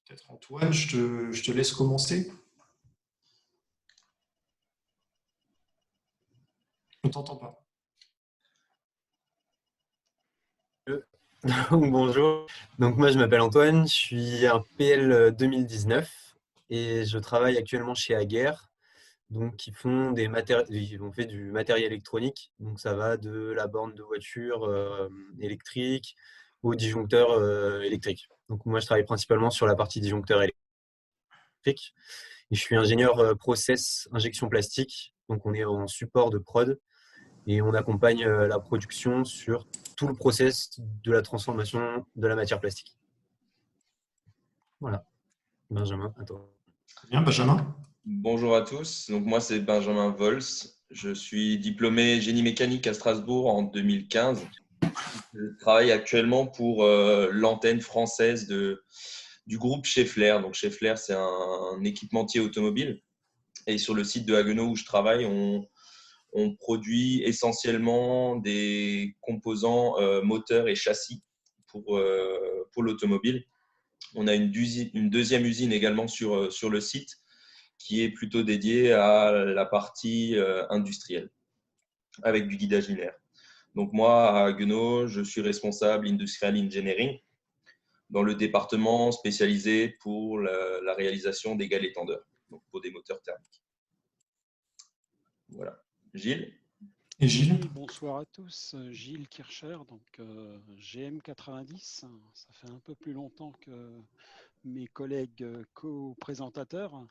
Peut-être Antoine, je te laisse commencer. On ne t'entend pas. Bonjour, donc moi je m'appelle Antoine, je suis un PL 2019 et je travaille actuellement chez Aguerre, donc ils ont fait du matériel électronique, donc ça va de la borne de voiture électrique au disjoncteur électrique. Donc moi je travaille principalement sur la partie disjoncteur électrique et je suis ingénieur process injection plastique, donc on est en support de prod et on accompagne la production sur tout le process de la transformation de la matière plastique. Voilà, Benjamin, à toi. Très bien, Benjamin. Bonjour à tous, donc moi c'est Benjamin Vols, je suis diplômé génie mécanique à Strasbourg en 2015. Je travaille actuellement pour l'antenne française du groupe Schaeffler. Donc Schaeffler c'est un équipementier automobile et sur le site de Haguenau où je travaille, on produit essentiellement des composants moteurs et châssis pour l'automobile. On a une deuxième usine également sur le site qui est plutôt dédié à la partie industrielle, avec du guidage linéaire. Donc moi, à Haguenau, je suis responsable Industrial Engineering dans le département spécialisé pour la réalisation des galets tendeurs, donc pour des moteurs thermiques. Voilà. Gilles? Et Gilles? Oui, bonsoir à tous. Gilles Kircher, donc GM90. Ça fait un peu plus longtemps que mes collègues co-présentateurs.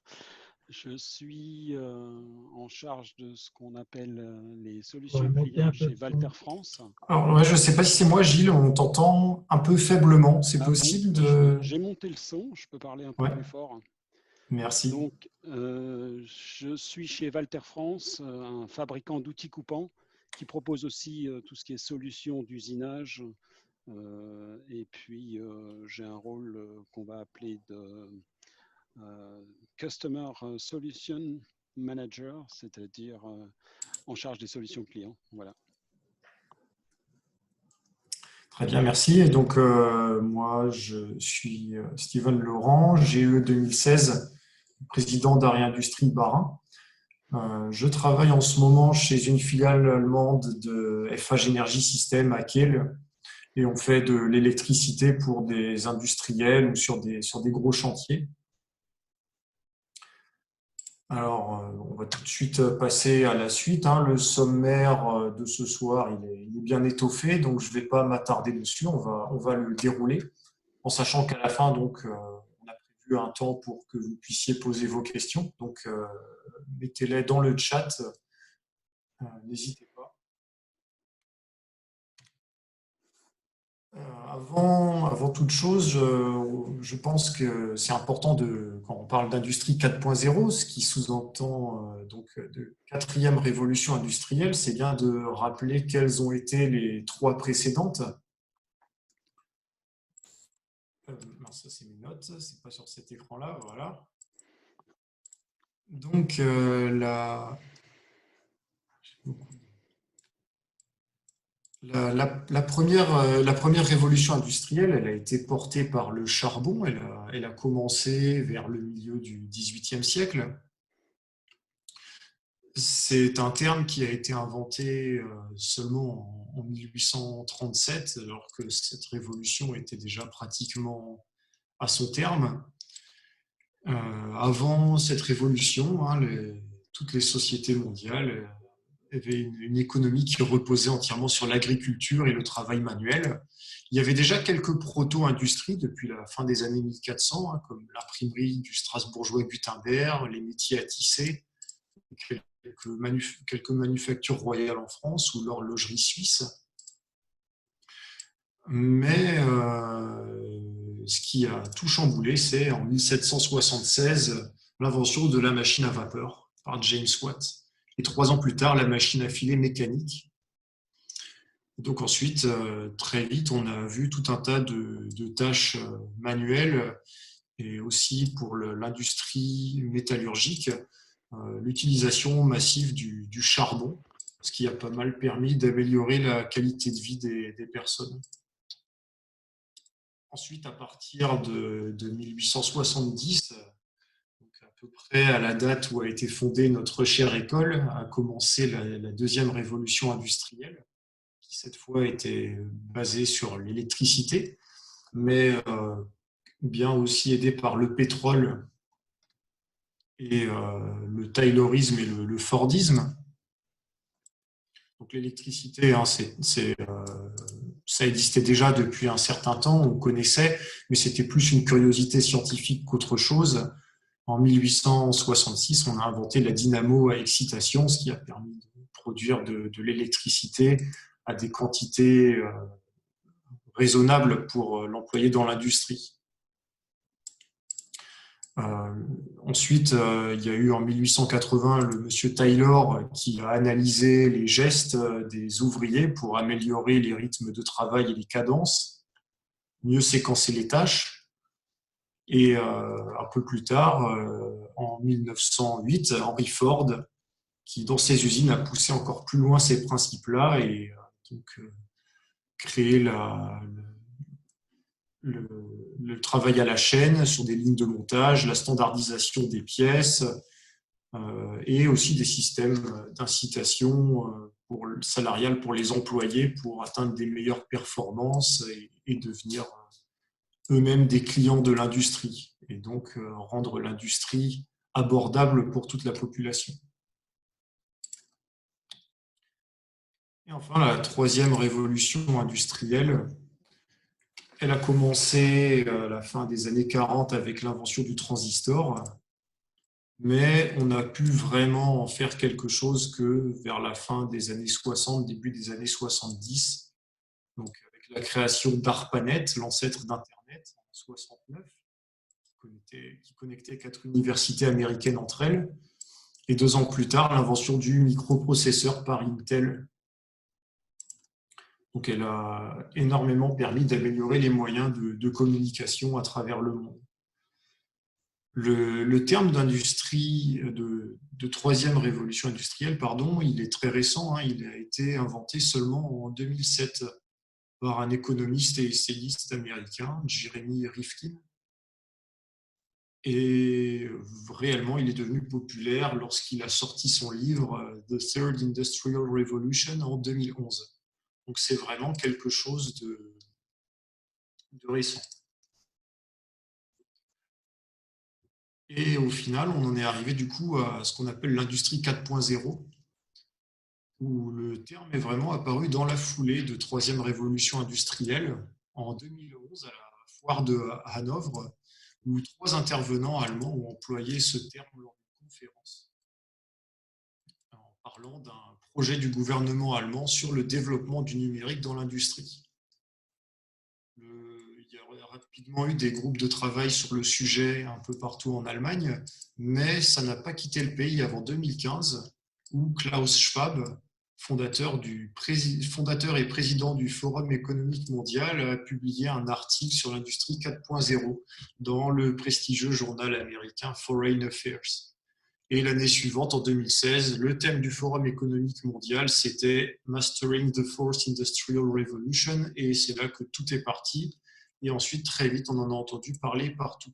Je suis en charge de ce qu'on appelle les solutions clients chez Walter France. Alors, ouais, je ne sais pas si c'est moi, Gilles, on t'entend un peu faiblement. C'est possible de… J'ai monté le son, je peux parler un peu plus fort. Merci. Donc, je suis chez Walter France, un fabricant d'outils coupants qui propose aussi tout ce qui est solutions d'usinage. Et puis, j'ai un rôle qu'on va appeler de Customer Solution Manager, c'est-à-dire en charge des solutions clients. Voilà. Très bien, merci. Et donc, moi, je suis Steven Laurent, GE 2016, président d'Ari Industrie Bas-Rhin. Je travaille en ce moment chez une filiale allemande de FH Energy System à Kiel et on fait de l'électricité pour des industriels ou sur des gros chantiers. Alors, on va tout de suite passer à la suite. Le sommaire de ce soir, il est bien étoffé, donc je ne vais pas m'attarder dessus. On va le dérouler en sachant qu'à la fin, donc, on a prévu un temps pour que vous puissiez poser vos questions. Donc, mettez-les dans le chat. N'hésitez pas. Avant toute chose, je pense que c'est important quand on parle d'industrie 4.0, ce qui sous-entend donc de quatrième révolution industrielle, c'est bien de rappeler quelles ont été les trois précédentes. Non, ça c'est mes notes, c'est pas sur cet écran-là, voilà. Donc la première révolution industrielle, elle a été portée par le charbon. Elle a commencé vers le milieu du XVIIIe siècle. C'est un terme qui a été inventé seulement en 1837, alors que cette révolution était déjà pratiquement à son terme. Avant cette révolution, toutes les sociétés mondiales avait une économie qui reposait entièrement sur l'agriculture et le travail manuel. Il y avait déjà quelques proto-industries depuis la fin des années 1400, comme l'imprimerie du Strasbourgeois Gutenberg, les métiers à tisser, quelques manufactures royales en France ou l'horlogerie suisse. Mais ce qui a tout chamboulé, c'est en 1776 l'invention de la machine à vapeur par James Watt. Et 3 ans plus tard, la machine à filer mécanique. Donc ensuite, très vite, on a vu tout un tas de tâches manuelles et aussi pour l'industrie métallurgique, l'utilisation massive du charbon, ce qui a pas mal permis d'améliorer la qualité de vie des personnes. Ensuite, à partir de 1870, donc à peu près à la date où a été fondée notre chère école, a commencé la deuxième révolution industrielle, qui cette fois était basée sur l'électricité, mais bien aussi aidée par le pétrole et le taylorisme et le fordisme. Donc l'électricité, hein, ça existait déjà depuis un certain temps, on connaissait, mais c'était plus une curiosité scientifique qu'autre chose. En 1866, on a inventé la dynamo à excitation, ce qui a permis de produire de l'électricité à des quantités raisonnables pour l'employer dans l'industrie. Ensuite, il y a eu en 1880 le monsieur Taylor qui a analysé les gestes des ouvriers pour améliorer les rythmes de travail et les cadences, mieux séquencer les tâches. Et un peu plus tard, en 1908, Henry Ford, qui dans ses usines a poussé encore plus loin ces principes-là et donc créé le travail à la chaîne sur des lignes de montage, la standardisation des pièces et aussi des systèmes d'incitation salariale pour les employés pour atteindre des meilleures performances et devenir eux-mêmes des clients de l'industrie et donc rendre l'industrie abordable pour toute la population. Et enfin, la troisième révolution industrielle, elle a commencé à la fin des années 40 avec l'invention du transistor, mais on a pu vraiment en faire quelque chose que vers la fin des années 60, début des années 70, donc avec la création d'ARPANET, l'ancêtre d'Internet, en 69, qui connectait 4 universités américaines entre elles, et 2 ans plus tard, l'invention du microprocesseur par Intel. Donc, elle a énormément permis d'améliorer les moyens de communication à travers le monde. Le terme d'industrie, de troisième révolution industrielle, pardon, il est très récent. Hein, il a été inventé seulement en 2007 par un économiste et essayiste américain, Jeremy Rifkin. Et réellement, il est devenu populaire lorsqu'il a sorti son livre The Third Industrial Revolution en 2011. Donc, c'est vraiment quelque chose de récent. Et au final, on en est arrivé du coup à ce qu'on appelle l'industrie 4.0, où le terme est vraiment apparu dans la foulée de troisième révolution industrielle en 2011 à la foire de Hanovre, où 3 intervenants allemands ont employé ce terme lors d'une conférence en parlant d'un projet du gouvernement allemand sur le développement du numérique dans l'industrie. Il y a rapidement eu des groupes de travail sur le sujet un peu partout en Allemagne, mais ça n'a pas quitté le pays avant 2015, où Klaus Schwab, fondateur et président du Forum économique mondial, a publié un article sur l'industrie 4.0 dans le prestigieux journal américain Foreign Affairs. Et l'année suivante, en 2016, le thème du Forum économique mondial, c'était Mastering the Fourth Industrial Revolution, et c'est là que tout est parti. Et ensuite, très vite, on en a entendu parler partout.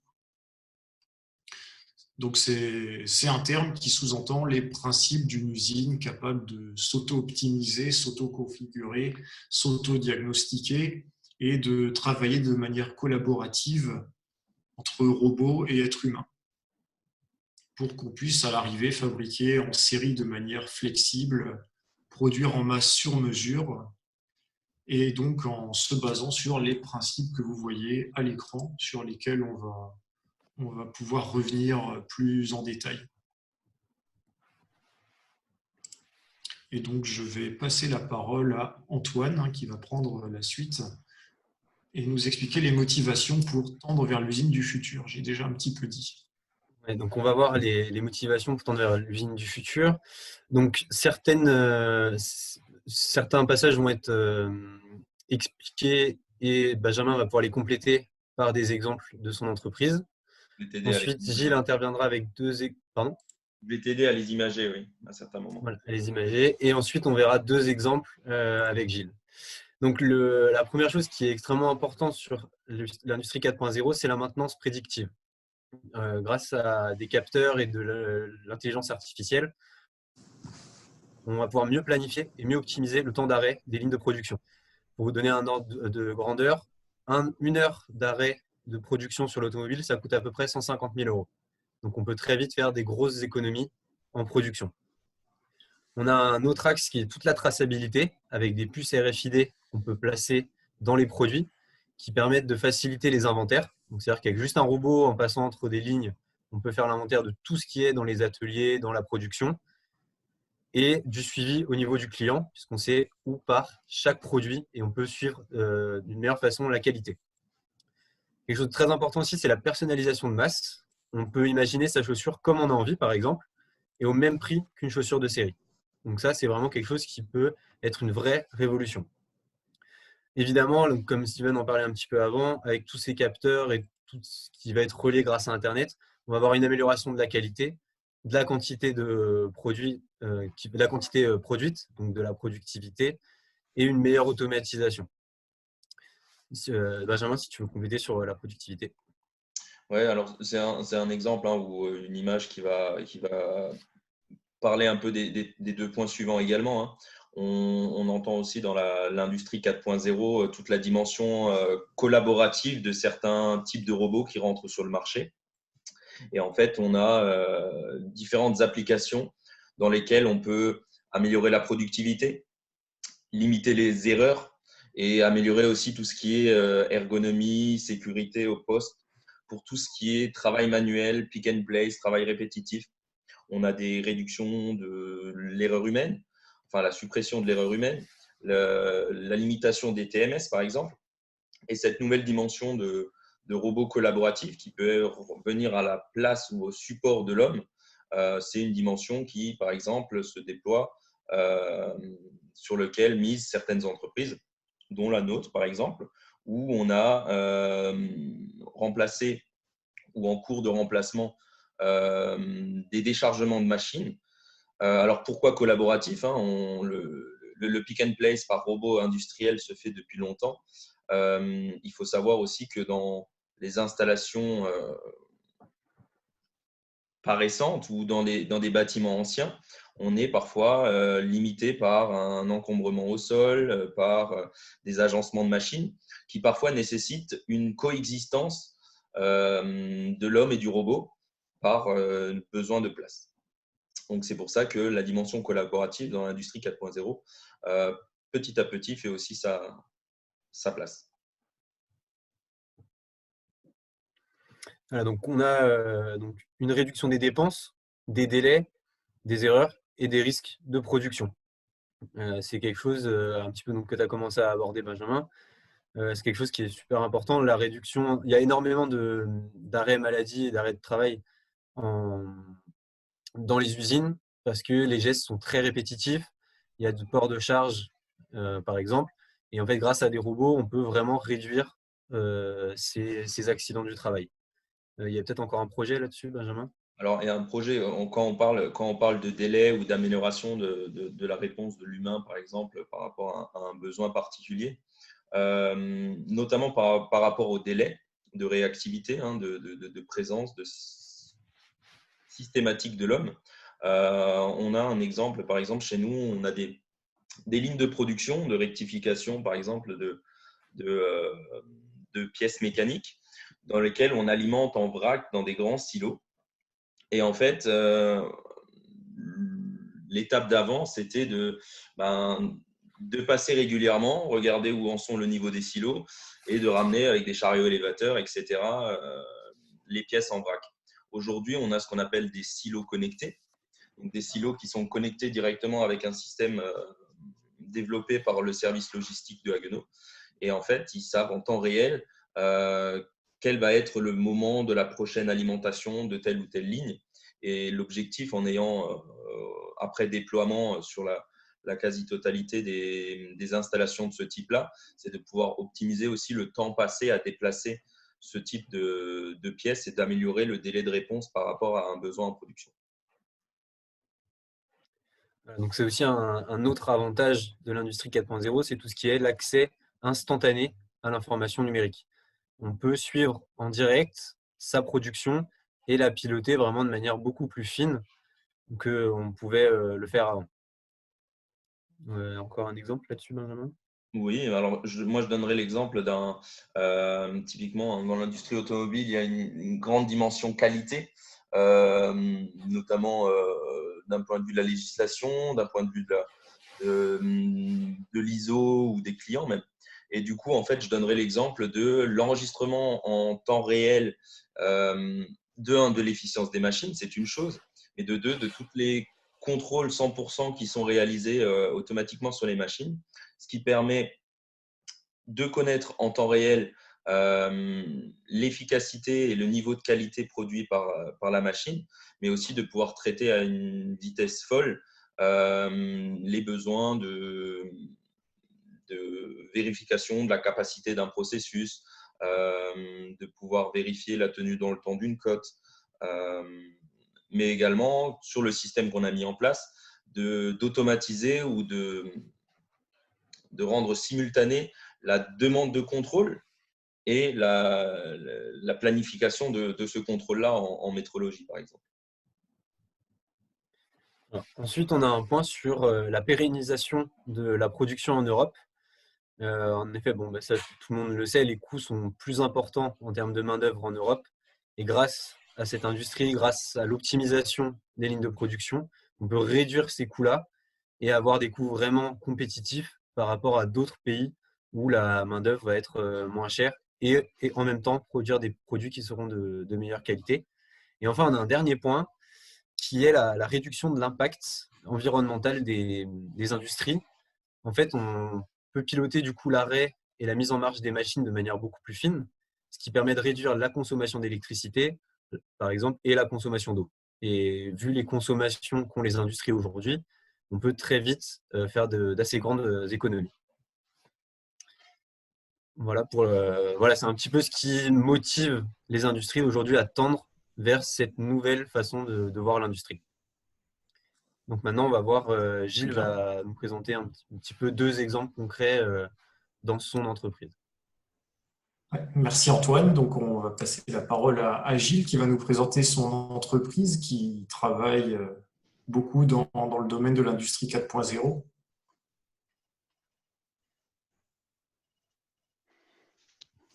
Donc, c'est un terme qui sous-entend les principes d'une usine capable de s'auto-optimiser, s'auto-configurer, s'auto-diagnostiquer et de travailler de manière collaborative entre robots et êtres humains, pour qu'on puisse à l'arrivée fabriquer en série de manière flexible, produire en masse sur mesure, et donc en se basant sur les principes que vous voyez à l'écran, sur lesquels on va pouvoir revenir plus en détail. Et donc je vais passer la parole à Antoine, qui va prendre la suite et nous expliquer les motivations pour tendre vers l'usine du futur. J'ai déjà un petit peu dit. Ouais, donc, on va voir les motivations pour tendre vers l'usine du futur. Donc, certains passages vont être expliqués et Benjamin va pouvoir les compléter par des exemples de son entreprise. Ensuite, Gilles interviendra avec Pardon ? Je vais t'aider à les imager, oui, à certains moments. Voilà, à les imager. Et ensuite, on verra 2 exemples avec Gilles. Donc, la première chose qui est extrêmement importante sur l'industrie 4.0, c'est la maintenance prédictive. Grâce à des capteurs et de l'intelligence artificielle, on va pouvoir mieux planifier et mieux optimiser le temps d'arrêt des lignes de production. Pour vous donner un ordre de grandeur, une heure d'arrêt de production sur l'automobile, ça coûte à peu près 150 000 euros. Donc, on peut très vite faire des grosses économies en production. On a un autre axe qui est toute la traçabilité avec des puces RFID qu'on peut placer dans les produits qui permettent de faciliter les inventaires. C'est-à-dire qu'avec juste un robot, en passant entre des lignes, on peut faire l'inventaire de tout ce qui est dans les ateliers, dans la production et du suivi au niveau du client puisqu'on sait où part chaque produit et on peut suivre d'une meilleure façon la qualité. Quelque chose de très important aussi, c'est la personnalisation de masse. On peut imaginer sa chaussure comme on a envie, par exemple, et au même prix qu'une chaussure de série. Donc ça, c'est vraiment quelque chose qui peut être une vraie révolution. Évidemment, comme Steven en parlait un petit peu avant, avec tous ces capteurs et tout ce qui va être relié grâce à Internet, on va avoir une amélioration de la qualité, de la quantité de produits, de la quantité produite, donc de la productivité, et une meilleure automatisation. Benjamin, si tu veux compléter sur la productivité. Oui, alors c'est un exemple ou une image qui va parler un peu des deux points suivants également. On entend aussi dans l'industrie 4.0 toute la dimension collaborative de certains types de robots qui rentrent sur le marché. Et en fait, on a différentes applications dans lesquelles on peut améliorer la productivité, limiter les erreurs et améliorer aussi tout ce qui est ergonomie, sécurité au poste, pour tout ce qui est travail manuel, pick and place, travail répétitif. On a des réductions de l'erreur humaine, enfin la suppression de l'erreur humaine, la limitation des TMS par exemple, et cette nouvelle dimension de robots collaboratifs qui peut venir à la place ou au support de l'homme. C'est une dimension qui, par exemple, se déploie sur lequel misent certaines entreprises, dont la nôtre, par exemple, où on a remplacé ou en cours de remplacement des déchargements de machines. Alors, pourquoi collaboratif le pick and place par robot industriel se fait depuis longtemps. Il faut savoir aussi que dans les installations pas récentes ou dans des bâtiments anciens, on est parfois limité par un encombrement au sol, par des agencements de machines qui parfois nécessitent une coexistence de l'homme et du robot par besoin de place. Donc, c'est pour ça que la dimension collaborative dans l'industrie 4.0, petit à petit, fait aussi sa place. Voilà, donc on a donc une réduction des dépenses, des délais, des erreurs et des risques de production. C'est quelque chose un petit peu donc, que tu as commencé à aborder, Benjamin. C'est quelque chose qui est super important. La réduction, il y a énormément d'arrêts maladie et d'arrêts de travail dans les usines parce que les gestes sont très répétitifs. Il y a du port de charge, par exemple. Et en fait, grâce à des robots, on peut vraiment réduire ces accidents du travail. Il y a peut-être encore un projet là-dessus, Benjamin? Alors, il y a un projet, quand on parle de délai ou d'amélioration de la réponse de l'humain, par exemple, par rapport à un besoin particulier, notamment par rapport au délai de réactivité, de présence, de systématique de l'homme. On a un exemple, par exemple, chez nous, on a des lignes de production, de rectification, par exemple, de pièces mécaniques dans lesquelles on alimente en vrac dans des grands silos. Et en fait, l'étape d'avant, c'était de passer régulièrement, regarder où en sont le niveau des silos et de ramener avec des chariots élévateurs, etc., les pièces en vrac. Aujourd'hui, on a ce qu'on appelle des silos connectés, donc des silos qui sont connectés directement avec un système développé par le service logistique de Haguenau. Et en fait, ils savent en temps réel quel va être le moment de la prochaine alimentation de telle ou telle ligne. Et l'objectif, en ayant, après déploiement sur la quasi-totalité des installations de ce type-là, c'est de pouvoir optimiser aussi le temps passé à déplacer ce type de pièces et d'améliorer le délai de réponse par rapport à un besoin en production. Donc, c'est aussi un autre avantage de l'industrie 4.0, c'est tout ce qui est l'accès instantané à l'information numérique. On peut suivre en direct sa production et la piloter vraiment de manière beaucoup plus fine qu'on pouvait le faire avant. Encore un exemple là-dessus, Benjamin? Oui, alors moi je donnerais l'exemple typiquement dans l'industrie automobile, il y a une grande dimension qualité, notamment d'un point de vue de la législation, d'un point de vue de l'ISO ou des clients même. Et du coup, en fait, je donnerais l'exemple de l'enregistrement en temps réel, de l'efficience des machines, c'est une chose, et de deux, de tous les contrôles 100% qui sont réalisés automatiquement sur les machines, ce qui permet de connaître en temps réel l'efficacité et le niveau de qualité produit par la machine, mais aussi de pouvoir traiter à une vitesse folle les besoins de vérification de la capacité d'un processus, de pouvoir vérifier la tenue dans le temps d'une cote, mais également sur le système qu'on a mis en place, d'automatiser ou de rendre simultanée la demande de contrôle et la planification de ce contrôle-là en métrologie, par exemple. Alors, ensuite, on a un point sur la pérennisation de la production en Europe. En effet, bon, ça, tout le monde le sait, les coûts sont plus importants en termes de main-d'œuvre en Europe. Et grâce à cette industrie, grâce à l'optimisation des lignes de production, on peut réduire ces coûts-là et avoir des coûts vraiment compétitifs par rapport à d'autres pays où la main-d'œuvre va être moins chère et en même temps produire des produits qui seront de meilleure qualité. Et enfin, on a un dernier point qui est la réduction de l'impact environnemental des industries. En fait, on peut piloter du coup l'arrêt et la mise en marche des machines de manière beaucoup plus fine, ce qui permet de réduire la consommation d'électricité, par exemple, et la consommation d'eau. Et vu les consommations qu'ont les industries aujourd'hui, on peut très vite faire d'assez grandes économies. Voilà, voilà, c'est un petit peu ce qui motive les industries aujourd'hui à tendre vers cette nouvelle façon de voir l'industrie. Donc maintenant, on va voir, Gilles va nous présenter un petit peu 2 exemples concrets dans son entreprise. Ouais, merci Antoine. Donc on va passer la parole à Gilles qui va nous présenter son entreprise qui travaille beaucoup dans le domaine de l'industrie 4.0.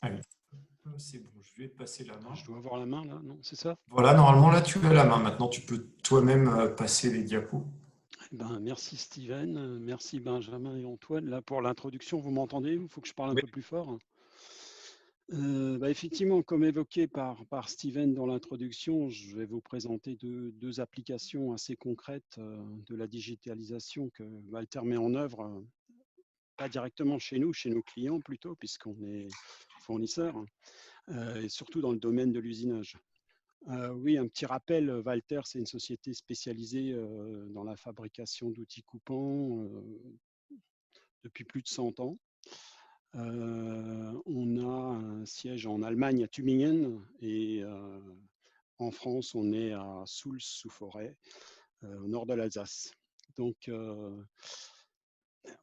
Allez, c'est bon, je vais te passer la main. Je dois avoir la main là, non? C'est ça? Voilà, normalement là tu as la main. Maintenant tu peux toi-même passer les diapos. Merci Steven, merci Benjamin et Antoine. Là pour l'introduction, vous m'entendez? Il faut que je parle un Oui. peu plus fort. Effectivement, comme évoqué par Steven dans l'introduction, je vais vous présenter deux applications assez concrètes de la digitalisation que Walter met en œuvre, pas directement chez nous, chez nos clients plutôt, puisqu'on est fournisseur, et surtout dans le domaine de l'usinage. Oui, un petit rappel, Walter, c'est une société spécialisée dans la fabrication d'outils coupants depuis plus de 100 ans. On a un siège en Allemagne à Tübingen et en France, on est à Souls-sous-Forêt, au nord de l'Alsace. Donc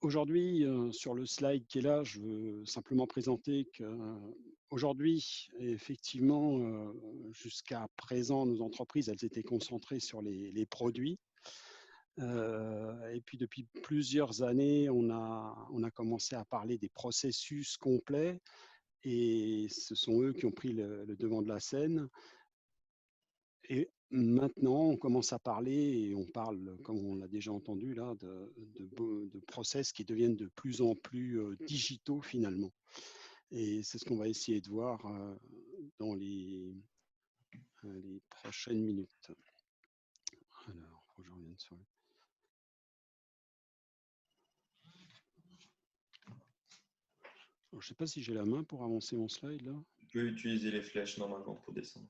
aujourd'hui, sur le slide qui est là, je veux simplement présenter qu'aujourd'hui, effectivement, jusqu'à présent, nos entreprises, elles étaient concentrées sur les produits. Et puis depuis plusieurs années, on a commencé à parler des processus complets et ce sont eux qui ont pris le devant de la scène. Et maintenant, on commence à parler et on parle, comme on l'a déjà entendu là, de process qui deviennent de plus en plus digitaux finalement. Et c'est ce qu'on va essayer de voir dans les prochaines minutes. Alors, faut que je revienne sur je ne sais pas si j'ai la main pour avancer mon slide là. Tu peux utiliser les flèches normalement pour descendre.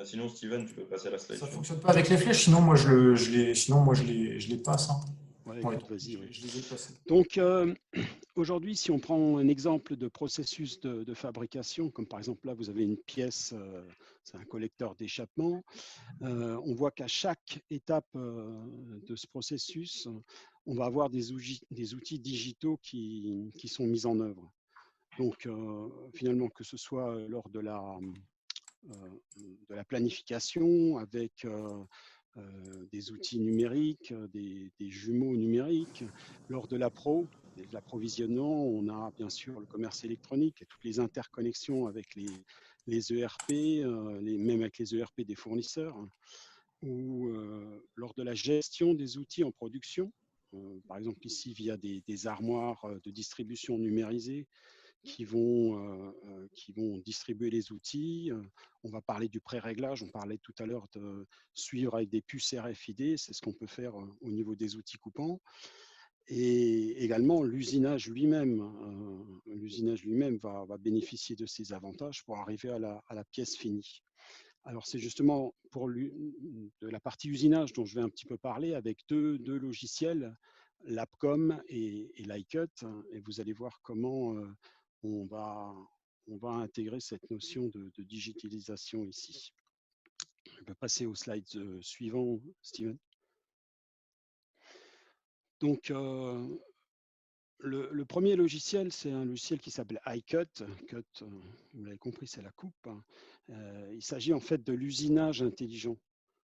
Sinon, Steven, tu peux passer à la slide. Ça ne fonctionne pas avec les flèches, sinon moi je les passe. Hein. Ouais, Ouais, écoute, vas-y. Ouais. je les ai passés. Donc, aujourd'hui, si on prend un exemple de processus de fabrication, comme par exemple là, vous avez une pièce, c'est un collecteur d'échappement, on voit qu'à chaque étape de ce processus, on va avoir des outils digitaux qui sont mis en œuvre. Donc, finalement, que ce soit lors de la planification avec des outils numériques, des jumeaux numériques. Lors de de l'approvisionnement, on a bien sûr le commerce électronique et toutes les interconnexions avec les ERP, même avec les ERP des fournisseurs, ou lors de la gestion des outils en production, par exemple ici via des armoires de distribution numérisées qui vont distribuer les outils. On va parler du pré-réglage. On parlait tout à l'heure de suivre avec des puces RFID. C'est ce qu'on peut faire au niveau des outils coupants. Et également, l'usinage lui-même va bénéficier de ces avantages pour arriver à la pièce finie. Alors, c'est justement de la partie usinage dont je vais un petit peu parler avec deux logiciels, l'Apcom et l'iCut. Et vous allez voir comment on va, on va intégrer cette notion de digitalisation ici. Je peux passer au slide suivant, Steven. Donc, le premier logiciel, c'est un logiciel qui s'appelle iCut. Cut, vous l'avez compris, c'est la coupe. Il s'agit en fait de l'usinage intelligent.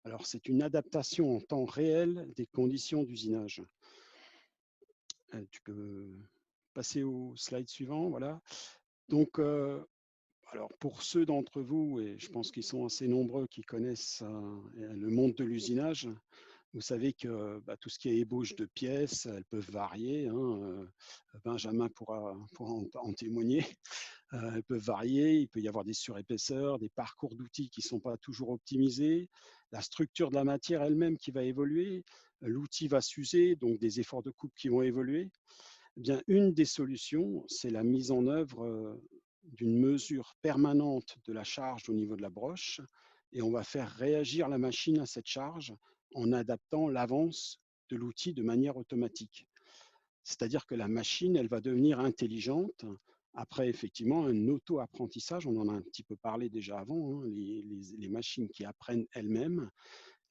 Alors, c'est une adaptation en temps réel des conditions d'usinage. Tu peux passer au slide suivant, voilà. Donc, alors pour ceux d'entre vous, et je pense qu'ils sont assez nombreux qui connaissent le monde de l'usinage, vous savez que tout ce qui est ébauche de pièces, elles peuvent varier. Benjamin pourra en témoigner. Elles peuvent varier. Il peut y avoir des surépaisseurs, des parcours d'outils qui ne sont pas toujours optimisés, la structure de la matière elle-même qui va évoluer, l'outil va s'user, donc des efforts de coupe qui vont évoluer. Eh bien, une des solutions, c'est la mise en œuvre d'une mesure permanente de la charge au niveau de la broche, et on va faire réagir la machine à cette charge en adaptant l'avance de l'outil de manière automatique. C'est-à-dire que la machine, elle va devenir intelligente après effectivement un auto-apprentissage. On en a un petit peu parlé déjà avant, hein, les machines qui apprennent elles-mêmes.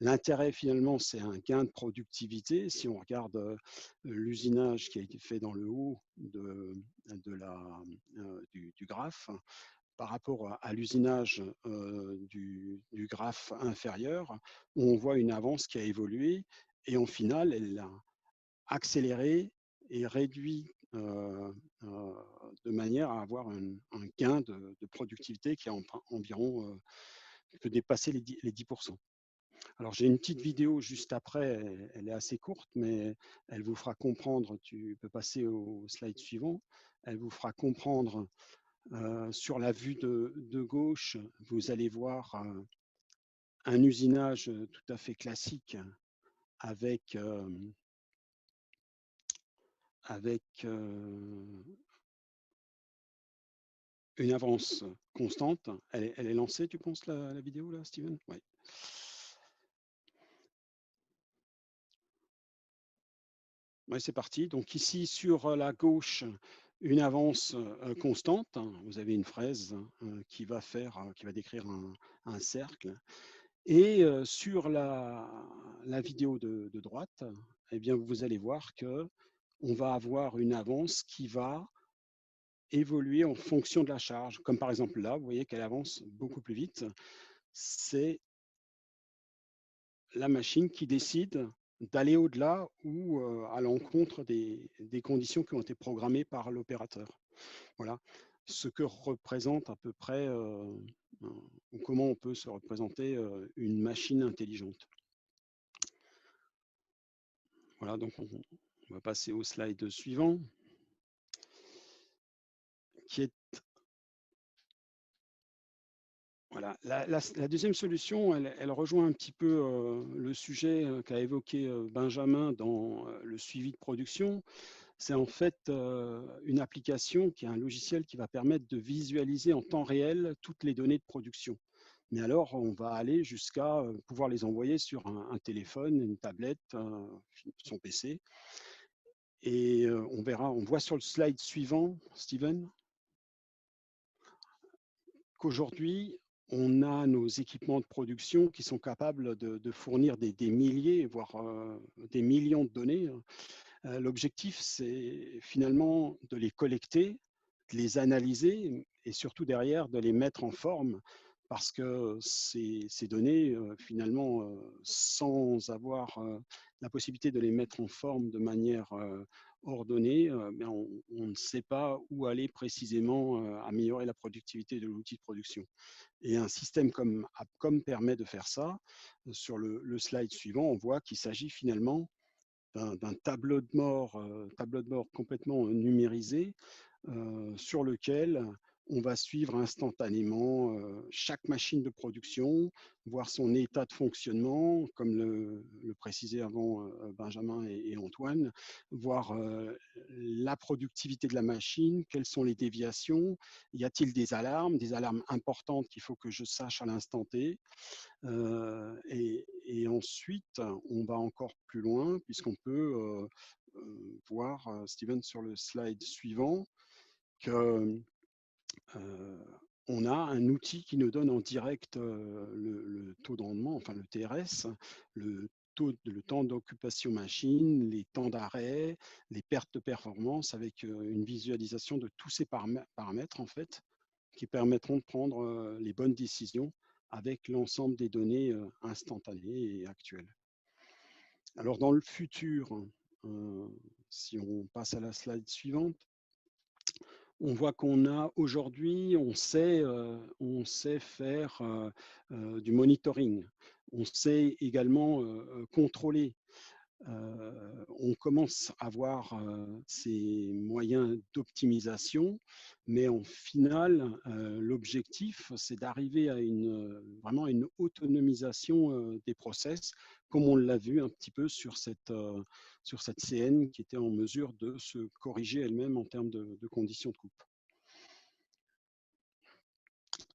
L'intérêt finalement, c'est un gain de productivité. Si on regarde l'usinage qui a été fait dans le haut du graphe, par rapport à l'usinage du graphe inférieur, on voit une avance qui a évolué et en final, elle a accéléré et réduit de manière à avoir un gain de productivité qui est environ, qui peut dépasser les 10%. Alors j'ai une petite vidéo juste après, elle est assez courte, mais elle vous fera comprendre, tu peux passer au slide suivant, elle vous fera comprendre sur la vue de gauche, vous allez voir un usinage tout à fait classique avec, une avance constante. Elle est lancée, tu penses, la vidéo là, Steven? Oui. Ouais, c'est parti. Donc ici, sur la gauche, une avance constante. Vous avez une fraise qui va décrire un cercle. Et sur la vidéo de droite, eh bien, vous allez voir que on va avoir une avance qui va évoluer en fonction de la charge. Comme par exemple là, vous voyez qu'elle avance beaucoup plus vite. C'est la machine qui décide d'aller au-delà ou à l'encontre des conditions qui ont été programmées par l'opérateur. Voilà ce que représente à peu près, ou comment on peut se représenter une machine intelligente. Voilà, donc on va passer au slide suivant, qui est voilà, la deuxième solution, elle rejoint un petit peu le sujet qu'a évoqué Benjamin dans le suivi de production. C'est en fait une application qui est un logiciel qui va permettre de visualiser en temps réel toutes les données de production. Mais alors, on va aller jusqu'à pouvoir les envoyer sur un téléphone, une tablette, son PC. Et on voit sur le slide suivant, Steven, qu'aujourd'hui, on a nos équipements de production qui sont capables de fournir des milliers, voire des millions de données. L'objectif, c'est finalement de les collecter, de les analyser et surtout derrière de les mettre en forme parce que ces données, finalement, sans avoir la possibilité de les mettre en forme de manière ordonnée, on ne sait pas où aller précisément améliorer la productivité de l'outil de production. Et un système comme AppCom permet de faire ça. Sur le slide suivant, on voit qu'il s'agit finalement d'un tableau de bord complètement numérisé sur lequel on va suivre instantanément chaque machine de production, voir son état de fonctionnement, comme le précisaient avant Benjamin et Antoine, voir la productivité de la machine, quelles sont les déviations, y a-t-il des alarmes importantes qu'il faut que je sache à l'instant T. Et ensuite, on va encore plus loin, puisqu'on peut voir, Steven, sur le slide suivant, que on a un outil qui nous donne en direct le taux de rendement, enfin le TRS, le temps d'occupation machine, les temps d'arrêt, les pertes de performance, avec une visualisation de tous ces paramètres en fait, qui permettront de prendre les bonnes décisions avec l'ensemble des données instantanées et actuelles. Alors dans le futur, si on passe à la slide suivante, on voit qu'on a aujourd'hui, on sait faire du monitoring, on sait également contrôler. On commence à voir ces moyens d'optimisation, mais en final, l'objectif, c'est d'arriver à vraiment une autonomisation des process, comme on l'a vu un petit peu sur cette CN qui était en mesure de se corriger elle-même en termes de conditions de coupe.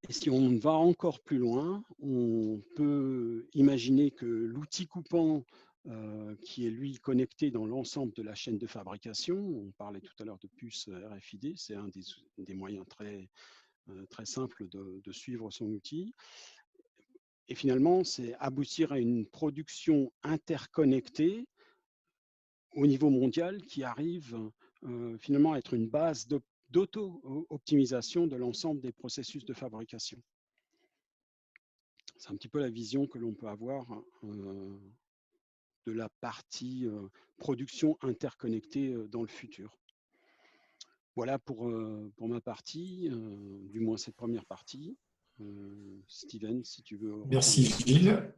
Et si on va encore plus loin, on peut imaginer que l'outil coupant qui est lui connecté dans l'ensemble de la chaîne de fabrication, on parlait tout à l'heure de puces RFID, c'est un des moyens très simples de suivre son outil. Et finalement, c'est aboutir à une production interconnectée au niveau mondial qui arrive finalement à être une base d'auto-optimisation de l'ensemble des processus de fabrication. C'est un petit peu la vision que l'on peut avoir de la partie production interconnectée dans le futur. Voilà pour ma partie, du moins cette première partie. Steven, si tu veux. Merci Gilles.